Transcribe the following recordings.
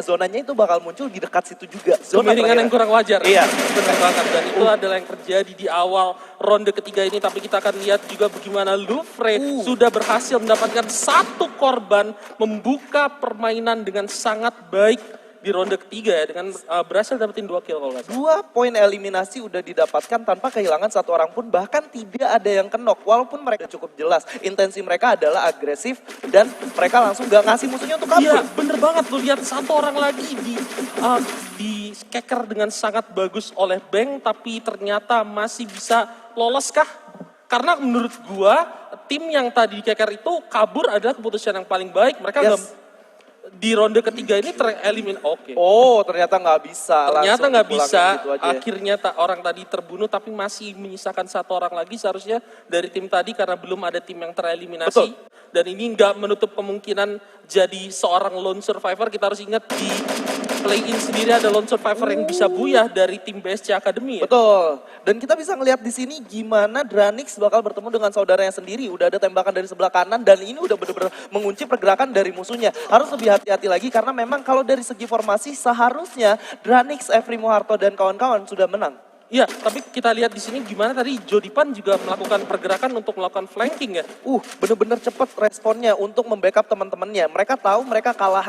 zonanya itu bakal muncul di dekat situ juga. Kemiringan yang kurang wajar. Iya. Benar banget. Dan itu adalah yang terjadi di awal ronde ketiga ini. Tapi kita akan lihat juga bagaimana Lufre sudah berhasil mendapatkan satu korban, membuka permainan dengan sangat baik di ronde ketiga ya, dengan berhasil dapetin 2 kill kalau nggak salah. 2 poin eliminasi udah didapatkan tanpa kehilangan satu orang pun, bahkan tidak ada yang kenok. Walaupun mereka cukup jelas, intensi mereka adalah agresif dan mereka langsung gak ngasih musuhnya untuk kabur. Iya, bener banget. Lu lihat satu orang lagi di skeker dengan sangat bagus oleh Bang, tapi ternyata masih bisa lolos kah? Karena menurut gua, tim yang tadi di keker itu kabur adalah keputusan yang paling baik. Mereka di ronde ketiga ini terelimin. Oh, ternyata nggak bisa. Ternyata nggak bisa. Gitu aja. Akhirnya orang tadi terbunuh, tapi masih menyisakan satu orang lagi seharusnya dari tim tadi karena belum ada tim yang tereliminasi. Betul. Dan ini nggak menutup kemungkinan jadi seorang lone survivor. Kita harus ingat di play-in sendiri ada lone survivor yang bisa buyah dari tim BSC Academy. Ya? Betul. Dan kita bisa ngelihat di sini gimana Dranix bakal bertemu dengan saudaranya sendiri. Udah ada tembakan dari sebelah kanan dan ini udah benar-benar mengunci pergerakan dari musuhnya. Harus lebih hati-hati lagi karena memang kalau dari segi formasi seharusnya Dranix, Evri Moharto dan kawan-kawan sudah menang. Iya, tapi kita lihat di sini gimana tadi Jodipan juga melakukan pergerakan untuk melakukan flanking ya. Bener-bener cepet responnya untuk membackup teman-temannya. Mereka tahu mereka kalah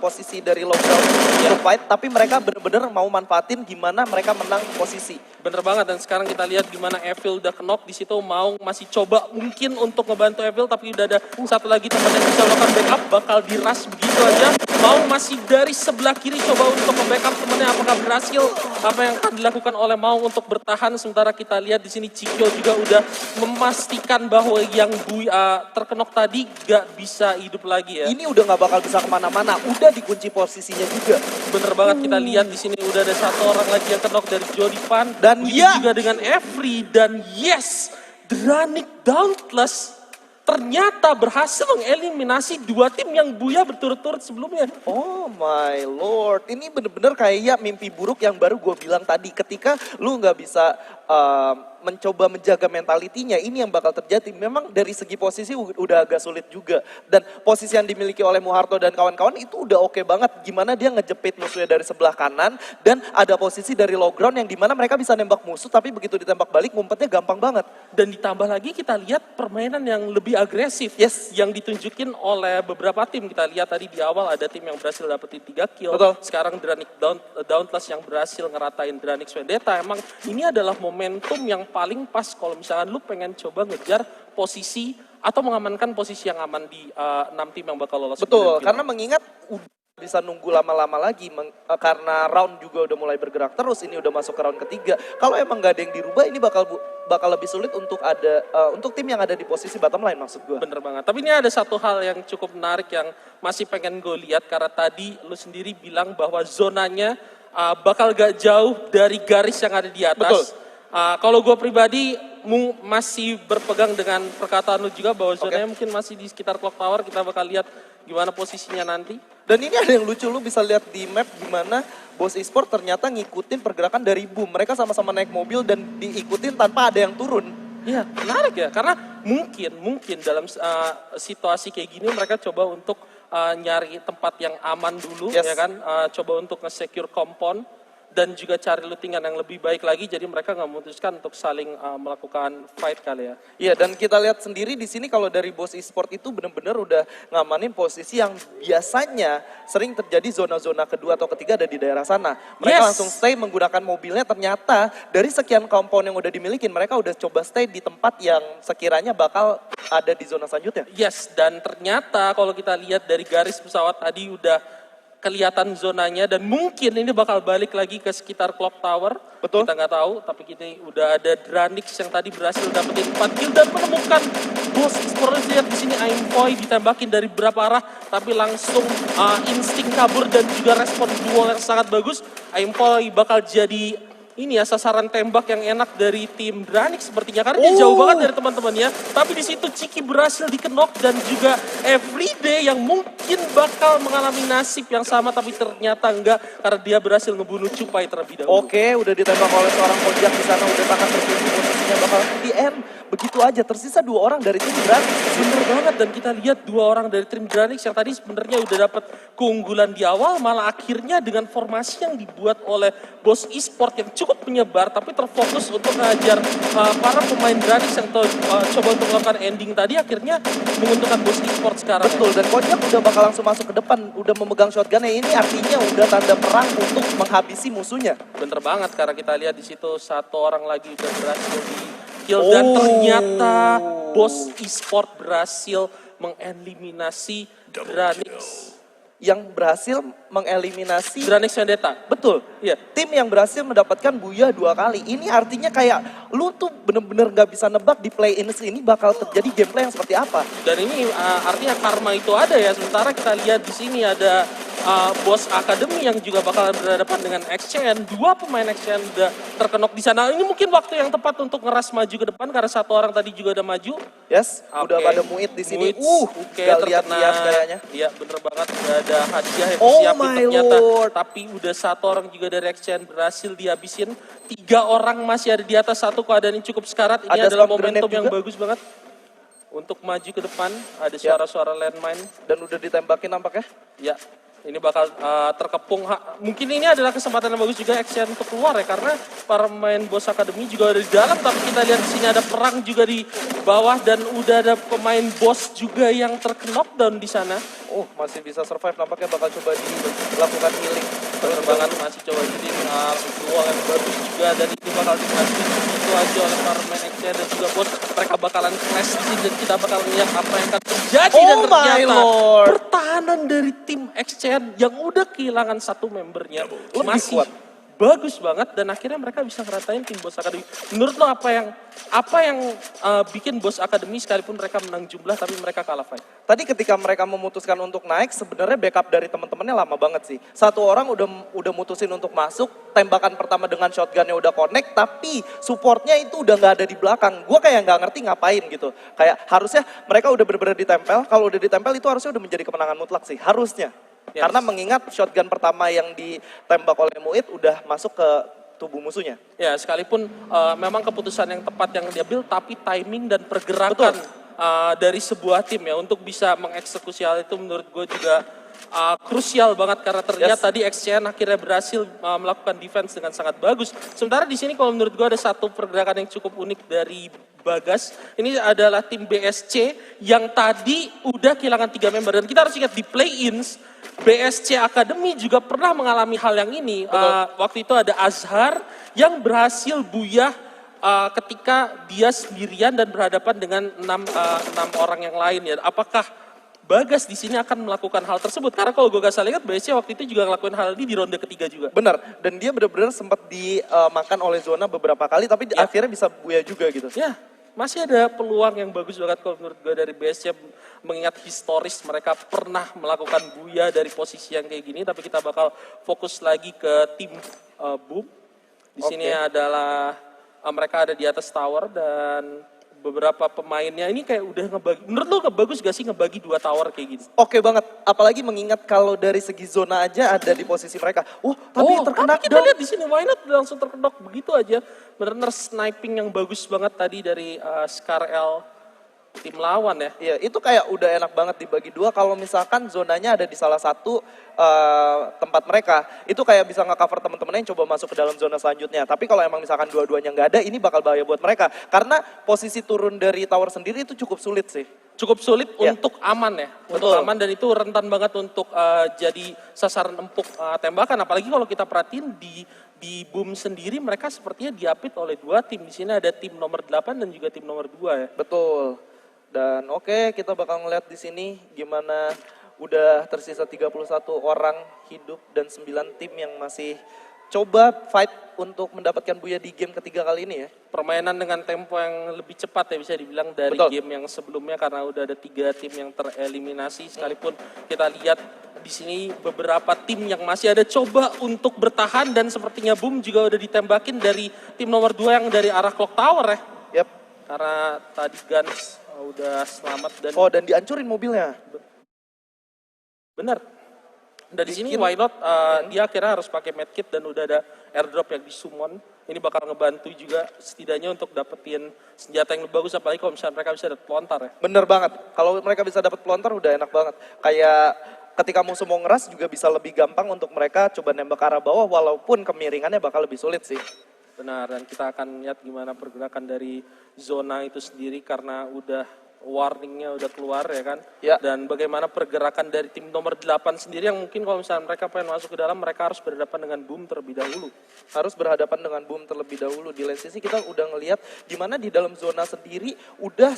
posisi dari lockdown fight, tapi mereka bener-bener mau manfaatin gimana mereka menang posisi. Bener banget, dan sekarang kita lihat gimana Evil udah knock di situ, mau masih coba mungkin untuk ngebantu Evil, tapi udah ada satu lagi teman yang bisa melakukan backup, bakal di-rush begitu aja. Mau masih dari sebelah kiri coba untuk nge-backup temannya, apakah berhasil? Apa yang akan dilakukan oleh Mau untuk bertahan, sementara kita lihat di sini Cikyo juga udah memastikan bahwa yang terkenok tadi gak bisa hidup lagi ya. Ini udah gak bakal bisa kemana-mana, udah dikunci posisinya juga. Bener banget, kita lihat di sini udah ada satu orang lagi yang kenok dari Jodipan. Dan juga dengan Evri, dan yes, Dranix Dauntless ternyata berhasil mengeliminasi 2 tim yang buyah berturut-turut sebelumnya. Oh my lord, ini bener-bener kayak mimpi buruk yang baru gue bilang tadi. Ketika lu gak bisa mencoba menjaga mentalitinya, ini yang bakal terjadi. Memang dari segi posisi udah agak sulit juga. Dan posisi yang dimiliki oleh Moharto dan kawan-kawan itu udah oke banget. Gimana dia ngejepit musuhnya dari sebelah kanan, dan ada posisi dari low ground yang dimana mereka bisa nembak musuh, tapi begitu ditembak balik ngumpetnya gampang banget. Dan ditambah lagi kita lihat permainan yang lebih agresif yang ditunjukin oleh beberapa tim. Kita lihat tadi di awal ada tim yang berhasil dapetin 3 kill. Betul. Sekarang Dranix Dauntless yang berhasil ngeratain Dranix Vendetta. Emang ini adalah momentum yang paling pas kalau misalkan lu pengen coba ngejar posisi atau mengamankan posisi yang aman di 6 tim yang bakal lolos. Betul, karena mengingat udah bisa nunggu lama-lama lagi karena round juga udah mulai bergerak terus, ini udah masuk ke round ketiga. Kalau emang gak ada yang dirubah, ini bakal lebih sulit untuk untuk tim yang ada di posisi bottom line, maksud gue. Bener banget, tapi ini ada satu hal yang cukup menarik yang masih pengen gue lihat, karena tadi lu sendiri bilang bahwa zonanya bakal gak jauh dari garis yang ada di atas. Betul. Kalau gue pribadi masih berpegang dengan perkataan lu juga bahwa zonanya mungkin masih di sekitar Clock Tower. Kita bakal lihat gimana posisinya nanti. Dan ini ada yang lucu, lu bisa lihat di map gimana Boss Esport ternyata ngikutin pergerakan dari Boom. Mereka sama-sama naik mobil dan diikutin tanpa ada yang turun. Iya, menarik ya, karena mungkin dalam situasi kayak gini mereka coba untuk nyari tempat yang aman dulu, ya kan, coba untuk nge-secure compound dan juga cari lootingan yang lebih baik lagi, jadi mereka nggak memutuskan untuk saling melakukan fight kali ya. Iya, dan kita lihat sendiri di sini kalau dari Boss Esport itu benar-benar udah ngamanin posisi yang biasanya sering terjadi zona-zona kedua atau ketiga ada di daerah sana. Mereka langsung stay menggunakan mobilnya, ternyata dari sekian compound yang udah dimiliki, mereka udah coba stay di tempat yang sekiranya bakal ada di zona selanjutnya. Yes, dan ternyata kalau kita lihat dari garis pesawat tadi udah kelihatan zonanya, dan mungkin ini bakal balik lagi ke sekitar Clock Tower. Betul. Kita nggak tahu, tapi ini udah ada Dranix yang tadi berhasil dapetin 4 kill dan menemukan Boss Esport. Lihat di sini Aimboy ditembakin dari berapa arah, tapi langsung insting kabur dan juga respon duel yang sangat bagus. Aimboy bakal jadi ini ya sasaran tembak yang enak dari tim Dranix sepertinya karena dia jauh banget dari teman-temannya. Tapi di situ Ciki berhasil dikenok dan juga Everyday yang mungkin bakal mengalami nasib yang sama tapi ternyata enggak karena dia berhasil ngebunuh Cupai terlebih dahulu. Oke, udah ditembak oleh seorang Kojak di sana, udah sangat terkunci posisinya bakal di end. Begitu aja, tersisa 2 orang dari tim Dranix. Bener banget dan kita lihat 2 orang dari tim Dranix yang tadi sebenarnya udah dapat keunggulan di awal malah akhirnya dengan formasi yang dibuat oleh bos e-sport yang cukup menyebar tapi terfokus untuk mengajar para pemain Dranix yang coba untuk melakukan ending tadi akhirnya menguntungkan bos e-sport sekarang. Betul, dan Kojak udah bakal langsung masuk ke depan, udah memegang shotgunnya. Ini artinya udah tanda perang untuk menghabisi musuhnya. Bener banget karena kita lihat di situ 1 orang lagi udah berhasil di kill dan ternyata bos e-sport berhasil mengeliminasi Dranix. Yang berhasil mengeliminasi Dranix Vendetta. betul. Iya. Tim yang berhasil mendapatkan Booyah 2 kali. Ini artinya kayak lu tuh bener-bener gak bisa nebak di play-in ini bakal terjadi gameplay yang seperti apa. Dan ini artinya karma itu ada ya. Sementara kita lihat di sini ada bos Academy yang juga bakal berhadapan dengan XCN. 2 pemain XCN udah terkenok di sana. Ini mungkin waktu yang tepat untuk ngeras maju ke depan karena 1 orang tadi juga udah maju. Yes, udah Oke. pada Muid di sini. Oke, gak terkena. lihat-lihat kayaknya. Iya, bener banget. Udah ada hadiah yang Oh disiapin my ternyata. lord. Tapi udah 1 orang juga dari XCN berhasil dihabisin. 3 orang masih ada di atas satu keadaan yang cukup sekarat. Ini Ada adalah smoke momentum grenade yang juga. bagus banget. Untuk maju ke depan, ada suara-suara landmine. Dan udah ditembakin nampaknya. Ya, ini bakal terkepung. Mungkin ini adalah kesempatan yang bagus juga Action untuk keluar ya, karena para pemain Boss Academy juga ada di dalam, tapi kita lihat di sini ada perang juga di bawah dan udah ada pemain Boss juga yang terknockdown di sana. Oh, masih bisa survive, nampaknya bakal coba dilakukan healing. Bener banget, masih coba jadi duel yang bagus juga dan ini bakal dikasih itu aja oleh para pemain Action dan juga Boss. Mereka bakalan clash di sini dan kita bakal lihat apa yang akan terjadi dan Oh my ternyata lord. pertahanan dari tim Action yang udah kehilangan 1 membernya Lebih masih kuat. bagus banget dan akhirnya mereka bisa ngeratain tim Boss Academy. Menurut lo apa yang bikin Boss Academy sekalipun mereka menang jumlah tapi mereka kalah fight? Tadi ketika mereka memutuskan untuk naik, sebenarnya backup dari teman-temannya lama banget sih. 1 orang udah mutusin untuk masuk, tembakan pertama dengan shotgunnya udah connect, tapi supportnya itu udah nggak ada di belakang. Gue kayak nggak ngerti ngapain gitu. Kayak harusnya mereka udah bener-bener ditempel, kalau udah ditempel itu harusnya udah menjadi kemenangan mutlak sih, harusnya. Yes. Karena mengingat shotgun pertama yang ditembak oleh Muid udah masuk ke tubuh musuhnya. Ya, sekalipun memang keputusan yang tepat yang diambil, tapi timing dan pergerakan dari sebuah tim ya untuk bisa mengeksekusi hal itu menurut gue juga krusial banget karena terlihat tadi XCN akhirnya berhasil melakukan defense dengan sangat bagus. Sementara di sini kalau menurut gue ada satu pergerakan yang cukup unik dari Bagas. Ini adalah tim BSC yang tadi udah kehilangan 3 member dan kita harus ingat di play-ins BSC Academy juga pernah mengalami hal yang ini. Waktu itu ada Azhar yang berhasil buyah ketika dia sendirian dan berhadapan dengan 6 orang yang lain ya. Apakah Bagas di sini akan melakukan hal tersebut? Karena kalau gue gak salah ingat BSC waktu itu juga ngelakuin hal ini di ronde ketiga juga. Benar, dan dia benar-benar sempat dimakan oleh zona beberapa kali, tapi akhirnya bisa buya juga gitu. Ya, masih ada peluang yang bagus banget kalau menurut gue dari BSC mengingat historis mereka pernah melakukan buya dari posisi yang kayak gini, tapi kita bakal fokus lagi ke tim Boom. Di sini adalah mereka ada di atas tower dan beberapa pemainnya ini kayak udah ngebagi. Menurut lo bagus gak sih ngebagi 2 tower kayak gini? Oke banget, apalagi mengingat kalau dari segi zona aja ada di posisi mereka. Tapi terkena tapi kita lihat di sini why not langsung terkedok begitu aja. Benar-benar sniping yang bagus banget tadi dari Scar L tim lawan ya. Iya, itu kayak udah enak banget dibagi 2 kalau misalkan zonanya ada di salah satu tempat mereka. Itu kayak bisa nge-cover teman-temannya yang coba masuk ke dalam zona selanjutnya. Tapi kalau emang misalkan dua-duanya nggak ada, ini bakal bahaya buat mereka. Karena posisi turun dari tower sendiri itu cukup sulit sih. Cukup sulit untuk aman ya. Untuk Betul. aman dan itu rentan banget untuk jadi sasaran empuk tembakan. Apalagi kalau kita perhatiin di Boom sendiri mereka sepertinya diapit oleh 2 tim. Di sini ada tim nomor 8 dan juga tim nomor 2 ya. Betul. Dan kita bakal ngeliat di sini gimana udah tersisa 31 orang hidup dan 9 tim yang masih coba fight untuk mendapatkan Buya di game ketiga kali ini ya. Permainan dengan tempo yang lebih cepat ya bisa dibilang dari Betul. game yang sebelumnya karena udah ada 3 tim yang tereliminasi sekalipun kita lihat di sini beberapa tim yang masih ada coba untuk bertahan dan sepertinya Boom juga udah ditembakin dari tim nomor 2 yang dari arah Clock Tower ya. Yap. Karena tadi Guns udah selamat dan Oh, dan dihancurin mobilnya. benar. Dan di sini Bikin- why not dia akhirnya harus pakai medkit dan udah ada airdrop yang disummon. Ini bakal ngebantu juga setidaknya untuk dapetin senjata yang lebih bagus apalagi kalau misalnya mereka bisa dapet pelontar ya. Bener banget. Kalau mereka bisa dapat pelontar udah enak banget. Kayak ketika musuh mau ngeras juga bisa lebih gampang untuk mereka coba nembak ke arah bawah walaupun kemiringannya bakal lebih sulit sih. Benar, dan kita akan lihat gimana pergerakan dari zona itu sendiri karena udah warningnya udah keluar ya kan. Ya. Dan bagaimana pergerakan dari tim nomor 8 sendiri yang mungkin kalau misalnya mereka pengen masuk ke dalam mereka harus berhadapan dengan Boom terlebih dahulu. Harus berhadapan dengan Boom terlebih dahulu. Di lain sisi kita udah ngelihat gimana di dalam zona sendiri udah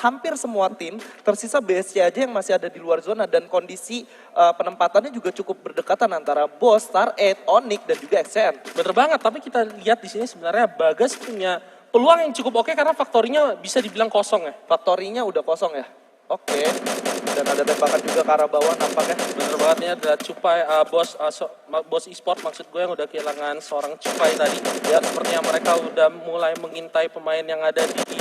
hampir semua tim tersisa BSC aja yang masih ada di luar zona dan kondisi penempatannya juga cukup berdekatan antara Boss, Star 8, Onyx dan juga XCN. Bener banget, tapi kita lihat di sini sebenarnya Bagas punya peluang yang cukup oke karena faktorinya bisa dibilang kosong ya. Faktorinya udah kosong ya. Oke. Dan ada tembakan juga ke arah bawah nampaknya. Bener banget ini adalah Cupai, bos e-sport maksud gue yang udah kehilangan seorang Cupai tadi. Ya sepertinya mereka udah mulai mengintai pemain yang ada di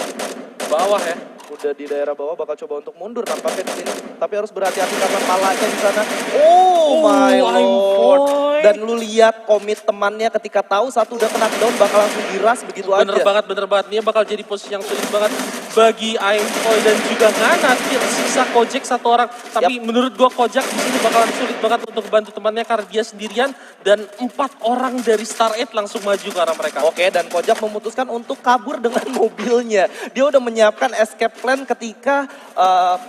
bawah ya. Udah di daerah bawah bakal coba untuk mundur nampaknya di sini. Tapi harus berhati-hati karena palanya di sana. Oh my lord. boy. Dan lu lihat komit temannya ketika tahu satu udah kena down bakal langsung diras begitu Bener aja. bener banget. Ini bakal jadi posisi yang sulit banget bagi Aimboy dan juga Ngana. Sisa Kojak satu orang. Tapi menurut gua Kojak di sini bakalan sulit banget untuk bantu temannya karena dia sendirian dan 4 orang dari Star 8 langsung maju ke arah mereka. Oke, dan Kojak memutuskan untuk kabur dengan mobilnya. Dia udah menyiapkan escape plan ketika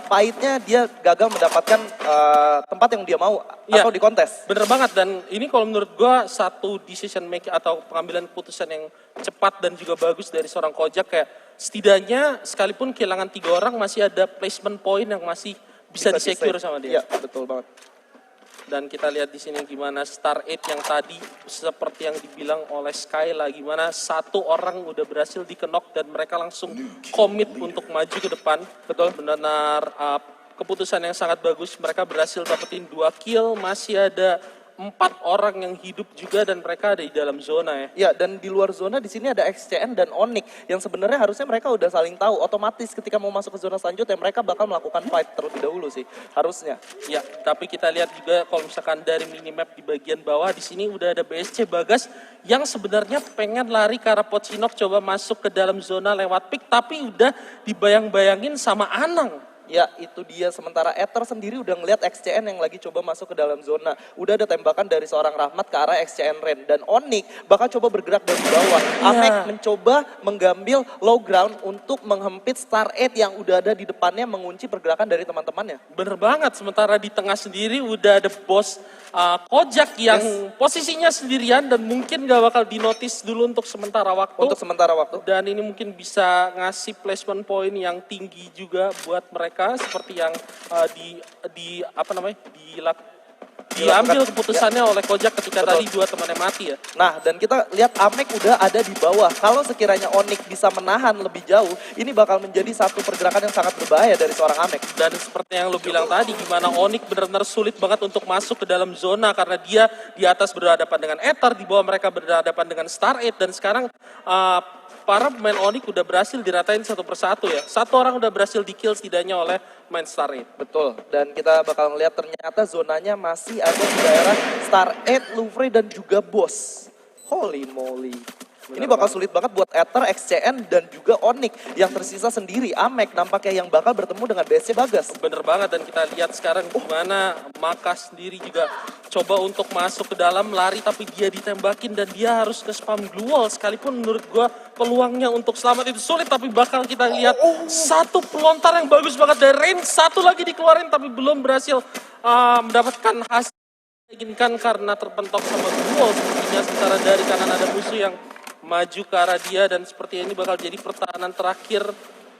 pahitnya dia gagal mendapatkan tempat yang dia mau Iya. atau di kontes. Bener banget dan ini kalau menurut gua satu decision making atau pengambilan keputusan yang cepat dan juga bagus dari seorang Kojak kayak setidaknya sekalipun kehilangan 3 orang masih ada placement point yang masih bisa di-secure sama dia. Iya, betul banget. Dan kita lihat di sini gimana Star 8 yang tadi seperti yang dibilang oleh Skyla gimana satu orang udah berhasil di-knock dan mereka langsung komit untuk maju ke depan. Betul benar keputusan yang sangat bagus. Mereka berhasil dapetin 2 kill, masih ada 4 orang yang hidup juga dan mereka ada di dalam zona ya. Ya, dan di luar zona di sini ada XCN dan Onyx yang sebenarnya harusnya mereka udah saling tahu. Otomatis ketika mau masuk ke zona selanjutnya mereka bakal melakukan fight terlebih dahulu sih, harusnya. Ya, tapi kita lihat juga kalau misalkan dari minimap di bagian bawah di sini udah ada BSC Bagas yang sebenarnya pengen lari ke arah Pocinok coba masuk ke dalam zona lewat pick tapi udah dibayang-bayangin sama Anang. Ya, itu dia. Sementara Ether sendiri udah ngelihat XCN yang lagi coba masuk ke dalam zona. Udah ada tembakan dari seorang Rahmat ke arah XCN Ren. Dan Onyx bakal coba bergerak dari bawah. Amek mencoba menggambil low ground untuk menghempit Star 8 yang udah ada di depannya mengunci pergerakan dari teman-temannya. Bener banget, sementara di tengah sendiri udah ada bos Kojak yang posisinya sendirian dan mungkin gak bakal dinotis dulu untuk sementara waktu. Untuk sementara waktu. Dan ini mungkin bisa ngasih placement point yang tinggi juga buat mereka seperti yang diambil keputusannya oleh Kojak ketika tadi 2 temannya mati ya. Nah, dan kita lihat Amek udah ada di bawah. Kalau sekiranya Onyx bisa menahan lebih jauh, ini bakal menjadi satu pergerakan yang sangat berbahaya dari seorang Amek. Dan seperti yang lo bilang tadi, gimana Onyx benar-benar sulit banget untuk masuk ke dalam zona karena dia di atas berhadapan dengan Ether, di bawah mereka berhadapan dengan Star 8 dan sekarang para pemain Onyx udah berhasil diratain satu persatu ya. Satu orang udah berhasil di-kill setidaknya oleh main Star 8. Betul, dan kita bakal ngeliat ternyata zonanya masih ada di daerah Star 8, Louvre, dan juga Boss. Holy moly. Ini bakal sulit banget buat Ether, XCN, dan juga Onyx yang tersisa sendiri. Amek nampaknya yang bakal bertemu dengan BSC Bagas. Bener banget dan kita lihat sekarang gimana Maka sendiri juga coba untuk masuk ke dalam lari tapi dia ditembakin dan dia harus ke spam glue wall sekalipun menurut gua peluangnya untuk selamat itu sulit tapi bakal kita lihat satu pelontar yang bagus banget dari Rain, satu lagi dikeluarin tapi belum berhasil mendapatkan hasil yang diinginkan karena terpentok sama glue wall sepertinya. Sementara dari kanan ada musuh yang maju ke arah dia dan seperti ini bakal jadi pertahanan terakhir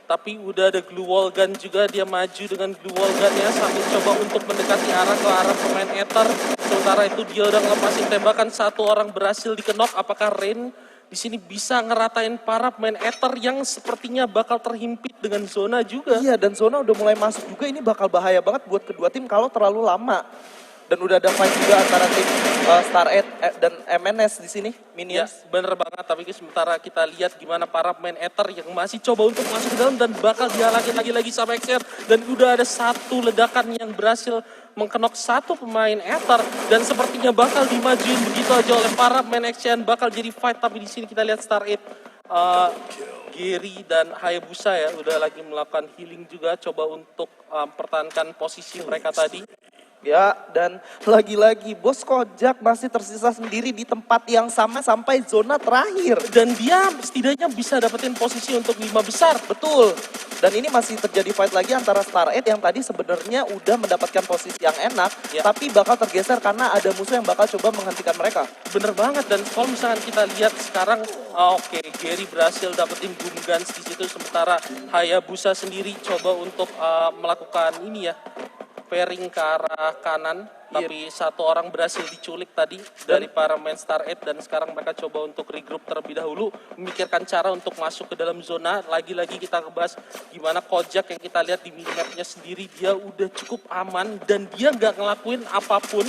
Tapi udah ada glue wall gun juga, dia maju dengan glue wall gunnya sambil coba untuk mendekati ke arah pemain Ether. Sementara itu dia udah ngelepasin tembakan, satu orang berhasil dikenok. Apakah Rain di sini bisa ngeratain para pemain Ether yang sepertinya bakal terhimpit dengan zona juga? Iya, dan zona udah mulai masuk juga, ini bakal bahaya banget buat kedua tim kalau terlalu lama. Dan udah ada fight juga antara tim Star 8 dan MNS di sini, Ya, Minions. bener banget. Tapi sementara kita lihat gimana para pemain Ether yang masih coba untuk masuk ke dalam dan bakal dihalangin lagi sama XR. Dan udah ada satu ledakan yang berhasil mengkenok satu pemain Ether dan sepertinya bakal dimajuin begitu aja oleh para pemain XCN, bakal jadi fight. Tapi di sini kita lihat Star 8, Gary dan Hayabusa ya udah lagi melakukan healing juga, coba untuk mempertahankan posisi mereka tadi. Ya, dan lagi-lagi Bos Kojak masih tersisa sendiri di tempat yang sama sampai zona terakhir. Dan dia setidaknya bisa dapetin posisi untuk 5 besar. Betul. Dan ini masih terjadi fight lagi antara Star 8 yang tadi sebenarnya udah mendapatkan posisi yang enak, Ya. tapi bakal tergeser karena ada musuh yang bakal coba menghentikan mereka. Bener banget, dan kalau misalkan kita lihat sekarang, oke, Gary berhasil dapetin boom guns di situ, sementara Hayabusa sendiri coba untuk melakukan ini ya, pairing ke arah kanan, tapi satu orang berhasil diculik tadi dari para main Star 8 dan sekarang mereka coba untuk regroup terlebih dahulu, memikirkan cara untuk masuk ke dalam zona. Lagi-lagi kita ngebahas gimana Kojak yang kita lihat di minimapnya sendiri, dia udah cukup aman dan dia nggak ngelakuin apapun,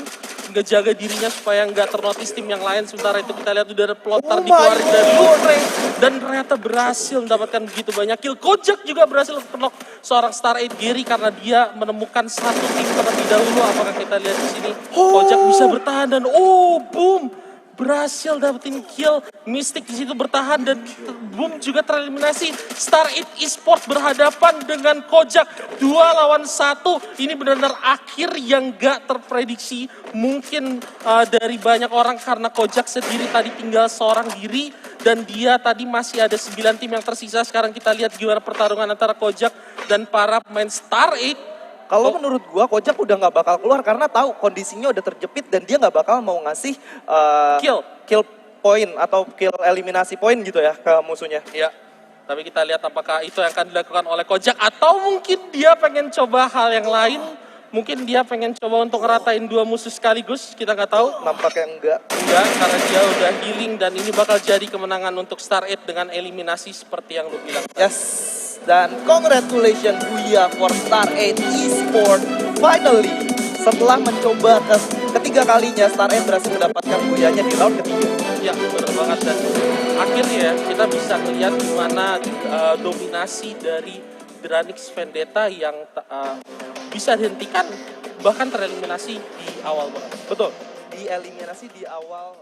ngejaga dirinya supaya nggak ternotis tim yang lain. Sementara itu kita lihat udah ada plotter dikeluarin dari Lufre dan ternyata berhasil mendapatkan begitu banyak kill. Kojak juga berhasil knock seorang Star 8 Gary karena dia menemukan satu tim terlebih dahulu. Apakah kita lihat di sini Kojak bisa bertahan dan boom, berhasil dapetin kill. Mystic di situ bertahan dan boom juga tereliminasi. Star 8 Esports berhadapan dengan Kojak 2 lawan 1. Ini benar-benar akhir yang gak terprediksi mungkin dari banyak orang karena Kojak sendiri tadi tinggal seorang diri dan dia tadi masih ada 9 tim yang tersisa. Sekarang kita lihat gimana pertarungan antara Kojak dan para pemain Star 8. Kalau menurut gua Kojak udah nggak bakal keluar karena tahu kondisinya udah terjepit dan dia nggak bakal mau ngasih kill point atau kill eliminasi point gitu ya ke musuhnya. Ya, tapi kita lihat apakah itu yang akan dilakukan oleh Kojak atau mungkin dia pengen coba hal yang lain. Mungkin dia pengen coba untuk ngeratain 2 musuh sekaligus, kita nggak tahu. Nampaknya enggak. Enggak, karena dia udah healing dan ini bakal jadi kemenangan untuk Star 8 dengan eliminasi seperti yang lu bilang. Yes. Dan congratulations Buya for Star 8 Esports. Finally, setelah mencoba ketiga kalinya Star 8 berhasil mendapatkan Buyanya di round ketiga. Ya, benar banget. Dan akhirnya ya, kita bisa melihat gimana dominasi dari Dranix Vendetta yang bisa dihentikan bahkan tereliminasi di awal banget. Betul. Dieliminasi di awal